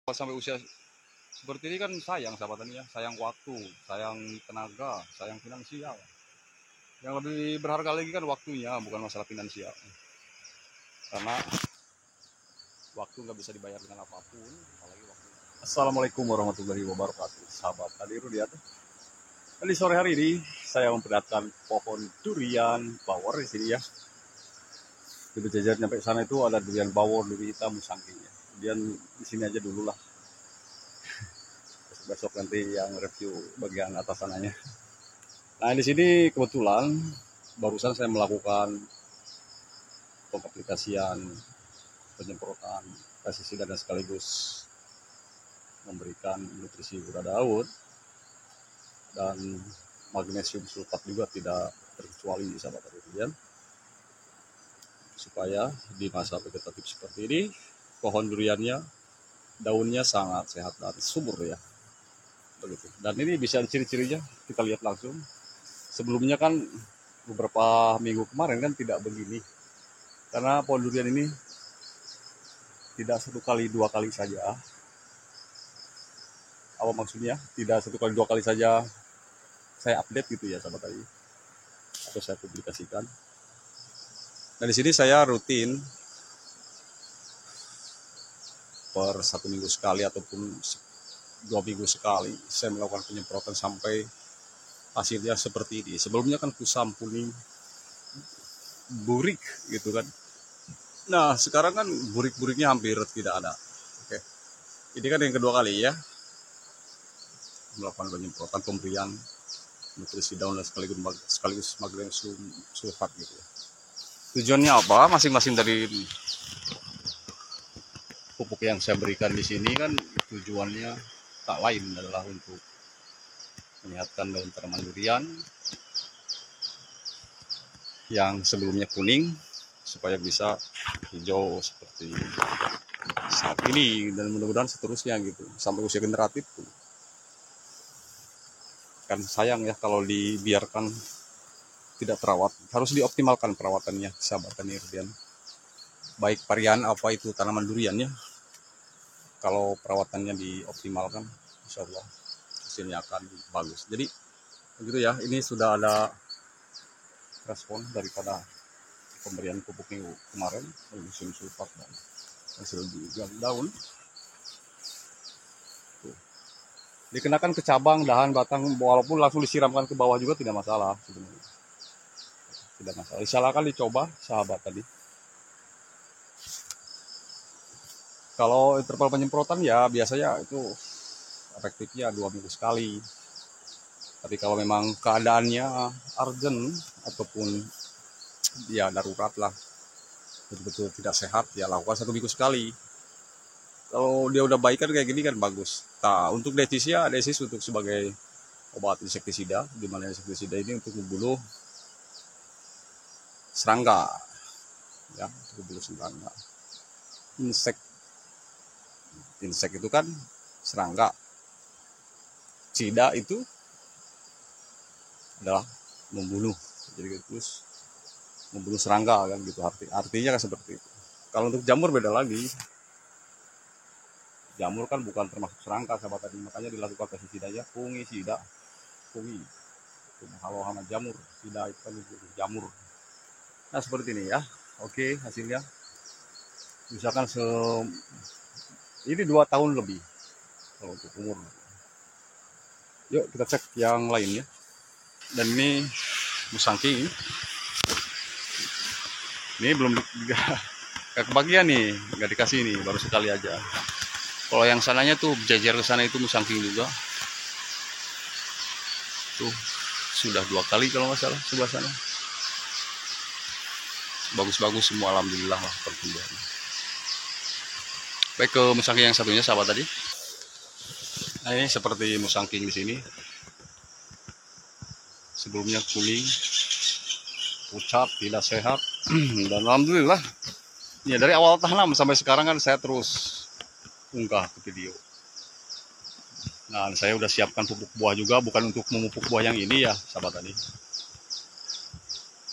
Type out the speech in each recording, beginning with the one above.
Sampai usia seperti ini kan sayang sahabat tani ya, sayang waktu, sayang tenaga, sayang finansial. Yang lebih berharga lagi kan waktunya, bukan masalah finansial. Karena waktu nggak bisa dibayar dengan apapun, apalagi waktu. Assalamualaikum warahmatullahi wabarakatuh, sahabat tani Rudiat. Di sore hari ini saya memperlihatkan pohon durian bawor di sini ya. Di berjajar sampai sana itu ada durian bawor, duri hitam, musangking ya. Kemudian di sini aja dulu lah. Besok nanti yang review bagian atas sananya. Nah di sini kebetulan barusan saya melakukan pengaplikasian penyemprotan pestisida dan sekaligus memberikan nutrisi gula Daud dan magnesium sulfat juga tidak terkecuali sahabat durian, supaya di masa vegetatif seperti ini pohon duriannya daunnya sangat sehat dan subur ya. Begitu. Dan ini bisa ciri-cirinya kita lihat langsung. Sebelumnya kan beberapa minggu kemarin kan tidak begini, karena pohon durian ini tidak satu kali dua kali saja. Apa maksudnya? Tidak satu kali dua kali saja saya update gitu ya sahabat tadi, atau saya publikasikan. Dan di sini saya rutin per 1 minggu sekali ataupun 2 minggu sekali saya melakukan penyemprotan sampai hasilnya seperti ini. Sebelumnya kan kusam, kuning, burik gitu kan. Nah sekarang kan burik-buriknya hampir tidak ada. Oke. Ini kan yang kedua kali ya melakukan penyemprotan pemberian nutrisi daun dan sekaligus magnesium sulfat gitu ya. Tujuannya apa? Masing-masing dari pupuk yang saya berikan di sini kan tujuannya tak lain adalah untuk menyehatkan daun tanaman durian yang sebelumnya kuning supaya bisa hijau seperti saat ini, dan mudah-mudahan seterusnya gitu sampai usia generatif tuh. Kan sayang ya kalau dibiarkan tidak terawat, harus dioptimalkan perawatannya sahabat tani durian. Baik varian apa itu tanaman duriannya, kalau perawatannya dioptimalkan insya Allah hasilnya akan bagus. Jadi begitu ya, ini sudah ada respon daripada pemberian pupuk minggu kemarin, magnesium sulfat dan hasil juga daun. Tuh. Dikenakan ke cabang, dahan, batang, walaupun langsung disiramkan ke bawah juga tidak masalah sebenarnya. Tidak masalah. Silakan dicoba sahabat tadi. Kalau interval penyemprotan ya biasanya itu efektifnya 2 minggu sekali. Tapi kalau memang keadaannya urgent ataupun ya darurat lah, betul-betul tidak sehat, ya lakukan 1 minggu sekali. Kalau dia udah baik kan kayak gini kan bagus. Nah untuk desis ya, desis untuk sebagai obat insektisida, di mana insektisida ini untuk membunuh serangga, ya, untuk membunuh serangga. Insek itu kan serangga, sida itu adalah membunuh, jadi terus membunuh serangga kan gitu, artinya kan seperti itu. Kalau untuk jamur beda lagi, jamur kan bukan termasuk serangga sahabat tadi, makanya dilakukan pestisidanya fungisida. Fungi itu kalau hama jamur, sida itu kan jamur. Nah seperti ini ya. Oke, hasilnya misalkan ini 2 tahun lebih kalau untuk umur. Yuk kita cek yang lainnya. Dan ini musangking, ini belum gak kebagian nih, nggak dikasih nih, baru sekali aja. Kalau yang sananya tuh jajar ke sana itu musangking juga, tuh sudah 2 kali kalau nggak salah sebelah sana. Bagus-bagus semua alhamdulillah lah pertumbuhannya. Baik, ke musangking yang satunya sahabat tadi. Nah ini seperti musangking di sini, sebelumnya kuning, pucat, tidak sehat, dan alhamdulillah ya dari awal tanam sampai sekarang kan saya terus unggah ke video. Nah saya udah siapkan pupuk buah juga, bukan untuk memupuk buah yang ini ya sahabat tadi.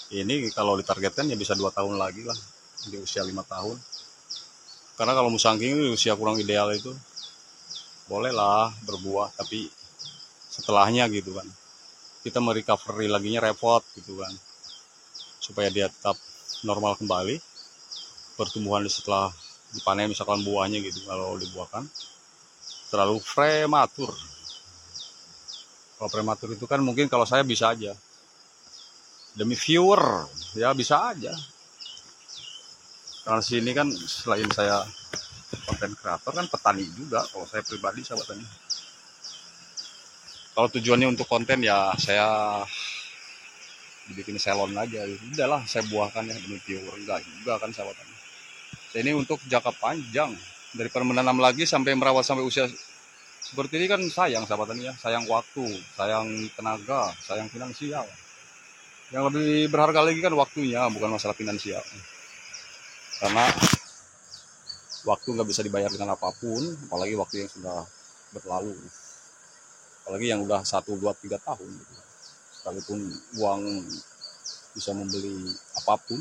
Ini kalau ditargetkan ya bisa 2 tahun lagi lah, di usia 5 tahun. Karena kalau musangking usia kurang ideal itu bolehlah berbuah, tapi setelahnya gitu kan kita merecovery laginya repot gitu kan, supaya dia tetap normal kembali pertumbuhan setelah dipanen misalkan buahnya gitu. Kalau dibuahkan terlalu prematur, kalau prematur itu kan mungkin kalau saya bisa aja demi viewer ya, bisa aja. Karena sini kan selain saya konten kreator kan petani juga kalau saya pribadi, sahabat tani. Kalau tujuannya untuk konten ya saya bikin salon aja, udahlah saya buahkan ya demi viewer, enggak juga kan sahabat tani. Saya ini untuk jangka panjang, daripada menanam lagi sampai merawat sampai usia seperti ini kan sayang sahabat tani ya, sayang waktu, sayang tenaga, sayang finansial. Yang lebih berharga lagi kan waktunya, bukan masalah finansial. Karena waktu nggak bisa dibayar dengan apapun, apalagi waktu yang sudah berlalu, apalagi yang udah 1, 2, 3 tahun gitu. Sekalipun uang bisa membeli apapun,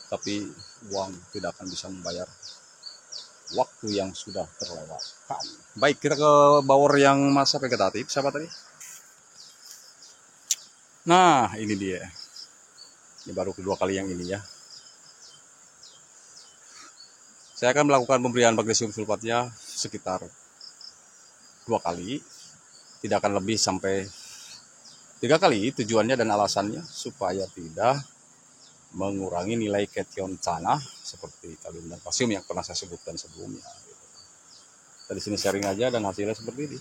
tapi uang tidak akan bisa membayar waktu yang sudah terlewatkan. Baik, kita ke bawor yang masa vegetatif sahabat tadi. Nah ini dia, ini baru kedua kali yang ini ya. Saya akan melakukan pemberian magnesium sulfatnya sekitar 2 kali, tidak akan lebih sampai 3 kali. Tujuannya dan alasannya supaya tidak mengurangi nilai kation tanah seperti kalium dan kalsium yang pernah saya sebutkan sebelumnya. Dari sini sharing aja dan hasilnya seperti ini.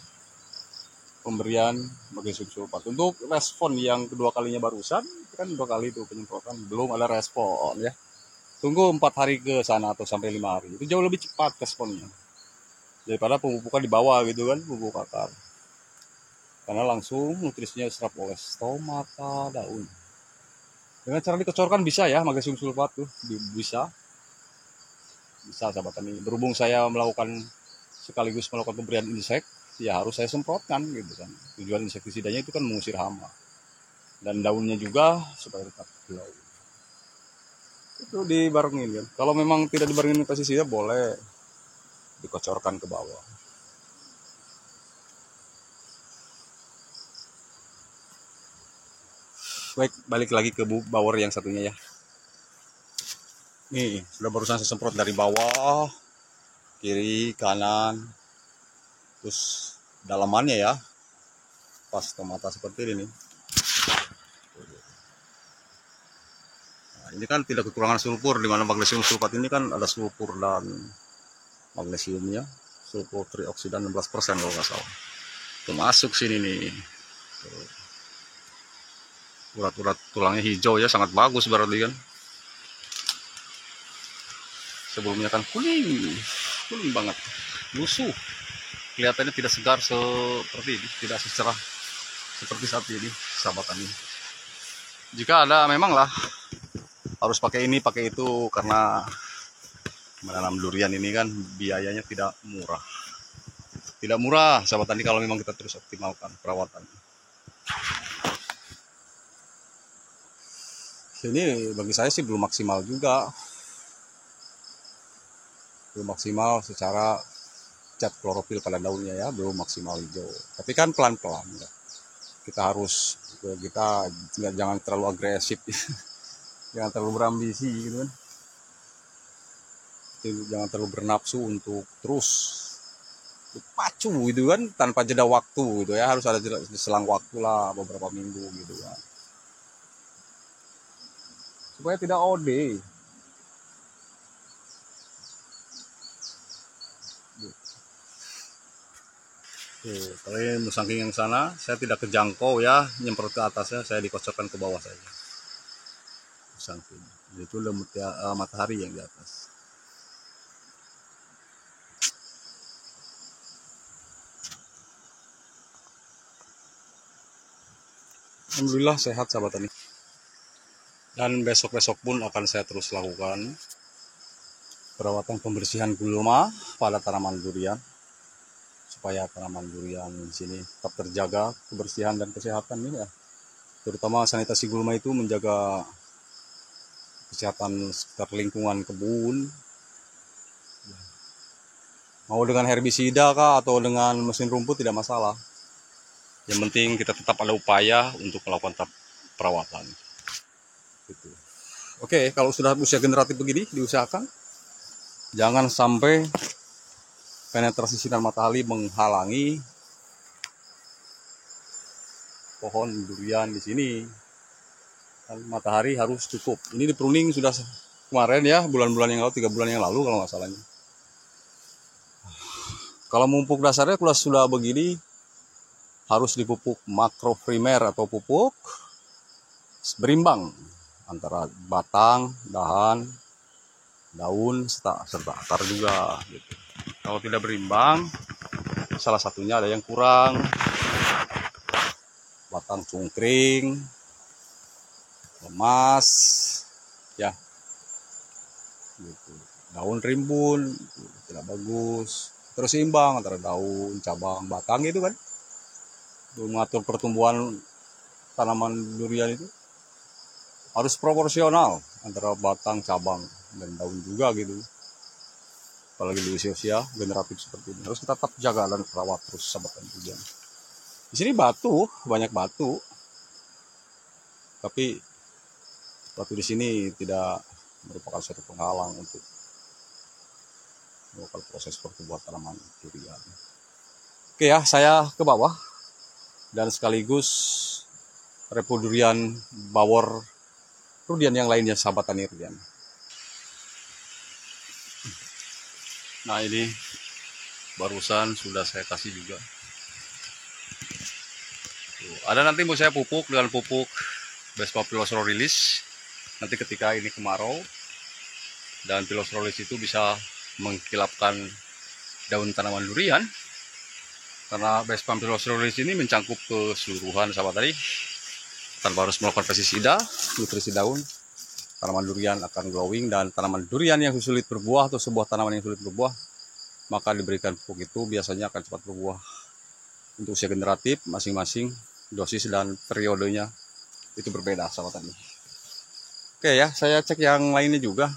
Pemberian magnesium sulfat. Untuk respon yang kedua kalinya barusan, kan 2 kali itu penyemprotan, belum ada respon ya. Tunggu 4 hari ke sana atau sampai 5 hari. Itu jauh lebih cepat responnya daripada pemupukan di bawah gitu kan, pupuk akar. Karena langsung nutrisinya diserap oleh stomata daun. Dengan cara dikecorkan bisa ya magnesium sulfat tuh, bisa sahabat tani. Berhubung saya sekaligus melakukan pemberian insek, ya harus saya semprotkan gitu kan. Tujuan insektisidanya itu kan mengusir hama. Dan daunnya juga supaya tetap glow. Itu dibarengin kan. Kalau memang tidak dibarengin pestisida boleh dikocorkan ke bawah. Baik, balik lagi ke bawor yang satunya ya. Nih, sudah barusan saya semprot dari bawah, kiri, kanan, terus dalamannya ya, pas tomata seperti ini. Nah, ini kan tidak kekurangan sulfur, di mana magnesium sulfat ini kan ada sulfur dan magnesiumnya, sulfur trioksidan 16% kalau nggak salah. Itu masuk sini nih. Urat-urat tulangnya hijau ya, sangat bagus berarti kan. Sebelumnya kan kuning banget, lusuh. Kelihatannya tidak segar seperti ini, tidak secerah seperti saat ini, sahabat tani. Jika ada memang lah harus pakai ini pakai itu, karena menanam durian ini kan biayanya tidak murah sahabat tani, kalau memang kita terus optimalkan perawatan. Ini bagi saya sih belum maksimal juga, belum maksimal secara cat klorofil pada daunnya ya, belum maksimal hijau, tapi kan pelan-pelan ya. Kita jangan terlalu agresif jangan terlalu berambisi gitu kan, jangan terlalu bernafsu untuk terus pacu gitu kan tanpa jeda waktu gitu ya, harus ada selang waktu lah beberapa minggu gitu kan, supaya tidak OD. Tuh, kalau ini saking yang sana saya tidak kejangkau ya, nyemprot ke atasnya, saya dikocokkan ke bawah saja. Saking itu matahari yang di atas. Alhamdulillah sehat sahabat tani. Dan besok-besok pun akan saya terus lakukan perawatan pembersihan gulma pada tanaman durian, supaya tanaman durian di sini tetap terjaga kebersihan dan kesehatan ini ya. Terutama sanitasi gulma itu menjaga kesehatan sekitar lingkungan kebun. Mau dengan herbisida kah atau dengan mesin rumput tidak masalah. Yang penting kita tetap ada upaya untuk melakukan perawatan. Gitu. Oke, kalau sudah usia generatif begini, diusahakan jangan sampai penetrasi sinar matahari menghalangi pohon durian di sini. Matahari harus cukup. Ini di pruning sudah kemarin ya, bulan-bulan yang lalu, 3 bulan yang lalu kalau nggak salahnya. Kalau pupuk dasarnya kalau sudah begini harus dipupuk makroprimer atau pupuk berimbang antara batang, dahan, daun, serta akar juga. Gitu. Kalau tidak berimbang, salah satunya ada yang kurang, batang cungkring, lemas, ya, gitu. Daun rimbun, tidak bagus. Terus seimbang antara daun, cabang, batang itu kan, untuk mengatur pertumbuhan tanaman durian itu harus proporsional antara batang, cabang, dan daun juga gitu. Apalagi di usia-usia generatif seperti ini harus kita tetap jaga dan rawat terus sahabat durian. Di sini batu, banyak batu, tapi batu di sini tidak merupakan suatu penghalang untuk melakukan proses pertumbuhan tanaman durian. Oke ya, saya ke bawah dan sekaligus repo durian bawor durian yang lainnya sahabat tani durian. Nah ini barusan sudah saya kasih juga. Tuh, ada nanti mau saya pupuk dengan pupuk Vespa Pilosorolilis. Nanti ketika ini kemarau dan Pilosorolilis itu bisa mengkilapkan daun tanaman durian. Karena Vespa Pilosorolilis ini mencangkup keseluruhan sahabat tadi. Tanpa harus melakukan pestisida, nutrisi daun, tanaman durian akan glowing, dan tanaman durian yang sulit berbuah atau sebuah tanaman yang sulit berbuah maka diberikan pupuk itu biasanya akan cepat berbuah. Untuk usia generatif masing-masing dosis dan periodenya itu berbeda sahabat tani. Oke ya, saya cek yang lainnya juga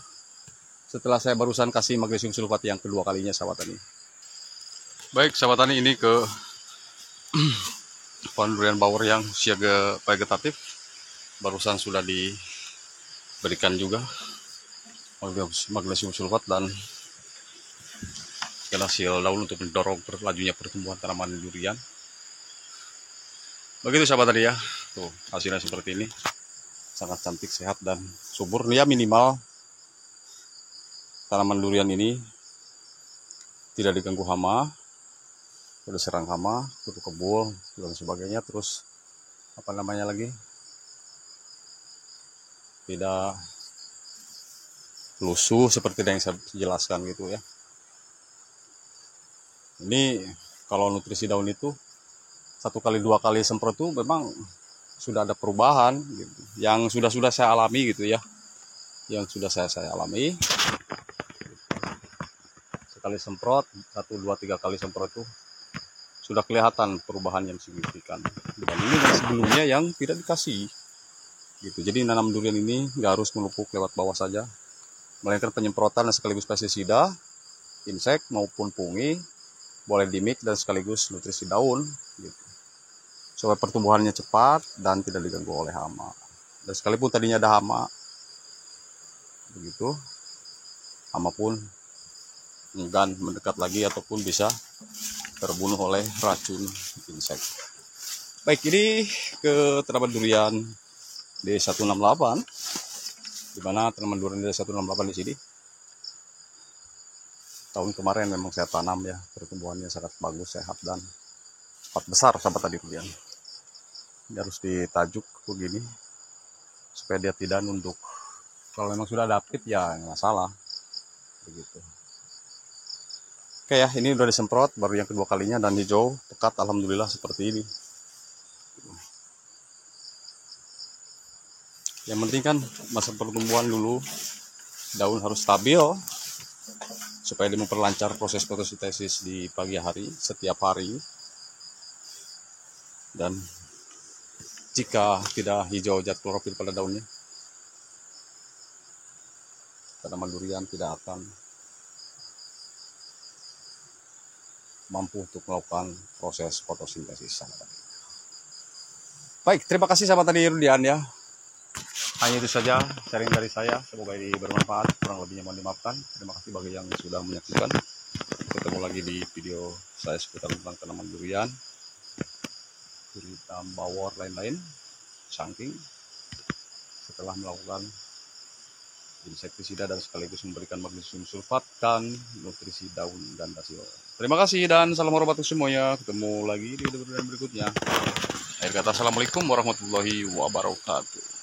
setelah saya barusan kasih magnesium sulfat yang kedua kalinya sahabat tani. Baik sahabat tani, ini ke pohon durian bawor yang usia vegetatif barusan sudah diberikan juga magnesium sulfat dan hasil daun untuk mendorong lajunya pertumbuhan tanaman durian. Begitu sahabat tadi ya, tuh hasilnya seperti ini, sangat cantik, sehat dan subur. Ya minimal tanaman durian ini tidak diganggu hama, tidak serang hama, kutu kebul dan sebagainya. Terus apa namanya lagi, tidak lusuh seperti yang saya jelaskan gitu ya. Ini kalau nutrisi daun itu 1 kali 2 kali semprot itu memang sudah ada perubahan gitu. Yang sudah saya alami gitu ya. Yang sudah saya alami. Sekali semprot, 1, 2, 3 kali semprot itu sudah kelihatan perubahan yang signifikan. Dan ini sebelumnya yang tidak dikasih. Gitu. Jadi nanam durian ini nggak harus melupuk lewat bawah saja. Melainkan penyemprotan sekaligus pestisida, insek maupun fungi, boleh dimix dan sekaligus nutrisi daun gitu. Supaya pertumbuhannya cepat dan tidak diganggu oleh hama. Dan sekalipun tadinya ada hama begitu, hama pun enggan mendekat lagi ataupun bisa terbunuh oleh racun insek. Baik, ini ke tanaman durian D168, di mana tanaman durian D168 di sini tahun kemarin memang saya tanam ya, pertumbuhannya sangat bagus, sehat dan cepat besar sahabat tadi durian. Ini harus ditajuk begini supaya dia tidak nunduk. Kalau memang sudah adaptif ya nggak masalah begitu. Oke ya, ini udah disemprot baru yang kedua kalinya dan hijau pekat alhamdulillah seperti ini. Yang penting kan masa pertumbuhan dulu daun harus stabil supaya dia memperlancar proses fotosintesis di pagi hari setiap hari. Dan jika tidak hijau zat klorofil pada daunnya, tanaman durian tidak akan mampu untuk melakukan proses fotosintesis sahabat tani. Baik, terima kasih sahabat tani Rudian ya. Hanya itu saja sharing dari saya, semoga ini bermanfaat, kurang lebihnya mohon dimaafkan. Terima kasih bagi yang sudah menyaksikan. Ketemu lagi di video saya seputar tentang tanaman durian, cerita bawor lain-lain, saking setelah melakukan insektisida dan sekaligus memberikan magnesium sulfat dan nutrisi daun ganda sio. Terima kasih dan salam hormat untuk semuanya. Ketemu lagi di video berikutnya. Akhir kata, assalamualaikum warahmatullahi wabarakatuh.